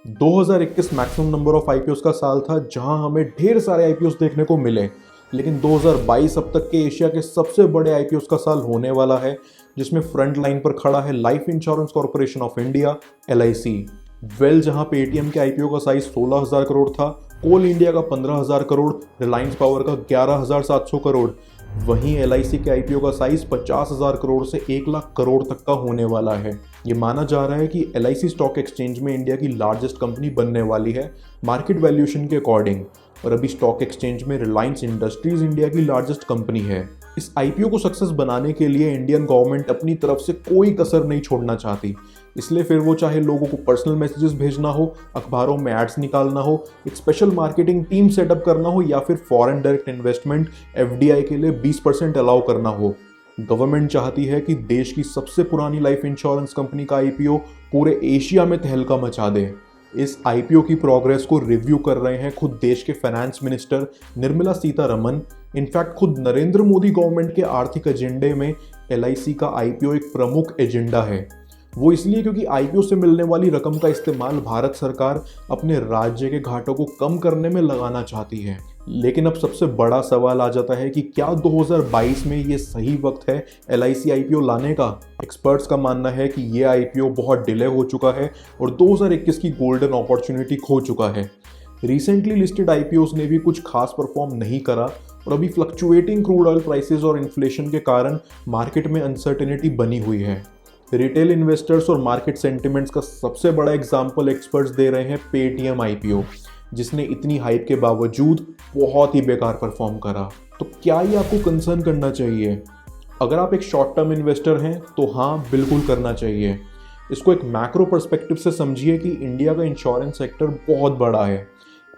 2021 maximum number of IPOs का साल था जहां हमें ढेर सारे आईपीओस देखने को मिले। लेकिन 2022 अब तक के एशिया के सबसे बड़े आईपीओस का साल होने वाला है, जिसमें फ्रंट लाइन पर खड़ा है life insurance corporation of India LIC। जहां पेटीएम के आईपीओ का साइज 16,000 करोड़ था, कोल इंडिया का 15,000 करोड़, रिलायंस पावर का 11,700 करोड़, वहीं LIC के आईपीओ का साइज 50,000 करोड़ से 1 लाख करोड़ तक का होने वाला है। ये माना जा रहा है कि LIC स्टॉक एक्सचेंज में इंडिया की लार्जेस्ट कंपनी बनने वाली है मार्केट वैल्यूएशन के अकॉर्डिंग, और अभी स्टॉक एक्सचेंज में रिलायंस इंडस्ट्रीज इंडिया की लार्जेस्ट कंपनी है। इस आईपीओ को सक्सेस बनाने के लिए इंडियन गवर्नमेंट अपनी तरफ से कोई कसर नहीं छोड़ना चाहती, इसलिए फिर वो चाहे लोगों को पर्सनल मैसेजेस भेजना हो, अखबारों में एड्स निकालना हो, एक स्पेशल मार्केटिंग टीम सेटअप करना हो, या फिर फॉरेन डायरेक्ट इन्वेस्टमेंट FDI के लिए 20% अलाउ करना हो, गवर्नमेंट चाहती है कि देश की सबसे पुरानी लाइफ इंश्योरेंस कंपनी का आईपीओ पूरे एशिया में तहलका मचा दे। इस आईपीओ की प्रोग्रेस को रिव्यू कर रहे हैं खुद देश के finance minister Nirmala Sitharaman. In fact खुद नरेंद्र मोदी गवर्नमेंट के आर्थिक एजेंडे में LIC का आईपीओ एक प्रमुख एजेंडा है। वो इसलिए क्योंकि आईपीओ से मिलने वाली रकम का इस्तेमाल भारत सरकार अपने राज्य के घाटों को कम करने में लगाना चाहती है। लेकिन अब सबसे बड़ा सवाल आ जाता है कि क्या 2022 में ये सही वक्त है LIC आईपीओ लाने का? एक्सपर्ट्स का मानना है कि ये आईपीओ बहुत डिले हो चुका है और 2021 की गोल्डन अपॉर्चुनिटी खो चुका है। रिसेंटली लिस्टेड आईपीओस ने भी कुछ खास परफॉर्म नहीं करा, और अभी फ्लक्चुएटिंग क्रूड ऑयल प्राइसेस और इन्फ्लेशन के कारण मार्केट में अनसर्टेनिटी बनी हुई है। रिटेल इन्वेस्टर्स और मार्केट सेंटिमेंट्स का सबसे बड़ा एग्जाम्पल एक्सपर्ट्स दे रहे हैं पेटीएम आईपीओ, जिसने इतनी हाइप के बावजूद बहुत ही बेकार परफॉर्म करा। तो क्या ये आपको कंसर्न करना चाहिए? अगर आप एक शॉर्ट टर्म इन्वेस्टर हैं तो हाँ, बिल्कुल करना चाहिए। इसको एक मैक्रो पर्सपेक्टिव से समझिए कि इंडिया का इंश्योरेंस सेक्टर बहुत बड़ा है।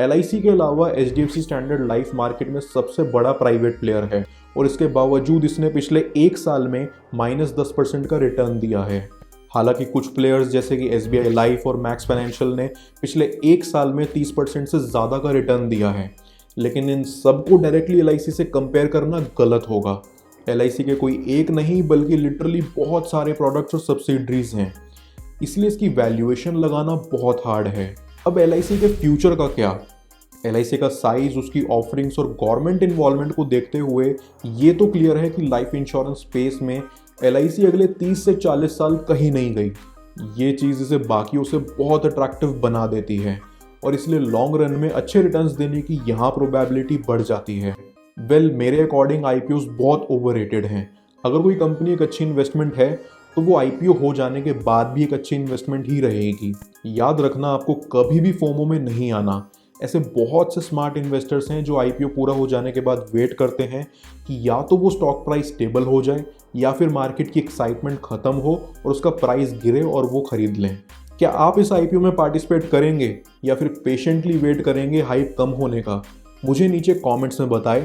LIC के अलावा HDFC स्टैंडर्ड लाइफ मार्केट में सबसे बड़ा प्राइवेट प्लेयर है, और इसके बावजूद इसने पिछले एक साल में -10% का रिटर्न दिया है। हालांकि कुछ प्लेयर्स जैसे कि SBI लाइफ और मैक्स फाइनेंशियल ने पिछले एक साल में 30% से ज़्यादा का रिटर्न दिया है, लेकिन इन सबको डायरेक्टली LIC से कंपेयर करना गलत होगा। LIC के कोई एक नहीं बल्कि लिटरली बहुत सारे प्रोडक्ट्स और सब्सिडरीज हैं, इसलिए इसकी वैल्यूएशन लगाना बहुत हार्ड है। अब LIC के फ्यूचर का क्या? LIC का साइज, उसकी ऑफरिंग्स और गवर्नमेंट इन्वॉल्वमेंट को देखते हुए ये तो क्लियर है कि लाइफ इंश्योरेंस स्पेस में LIC अगले 30 से 40 साल कहीं नहीं गई। ये चीज़ इसे बाकियों से बहुत अट्रैक्टिव बना देती है, और इसलिए लॉन्ग रन में अच्छे रिटर्न्स देने की यहाँ प्रोबेबिलिटी बढ़ जाती है। मेरे अकॉर्डिंग आईपीओस बहुत ओवररेटेड हैं। अगर कोई कंपनी एक अच्छी इन्वेस्टमेंट है तो वो आईपीओ हो जाने के बाद भी एक अच्छी इन्वेस्टमेंट ही रहेगी। याद रखना, आपको कभी भी फोमो में नहीं आना। ऐसे बहुत से स्मार्ट इन्वेस्टर्स हैं जो आईपीओ पूरा हो जाने के बाद वेट करते हैं कि या तो वो स्टॉक प्राइस स्टेबल हो जाए, या फिर मार्केट की एक्साइटमेंट खत्म हो और उसका प्राइस गिरे और वो खरीद लें। क्या आप इस आईपीओ में पार्टिसिपेट करेंगे या फिर पेशेंटली वेट करेंगे हाइप कम होने का? मुझे नीचे कमेंट्स में बताएं।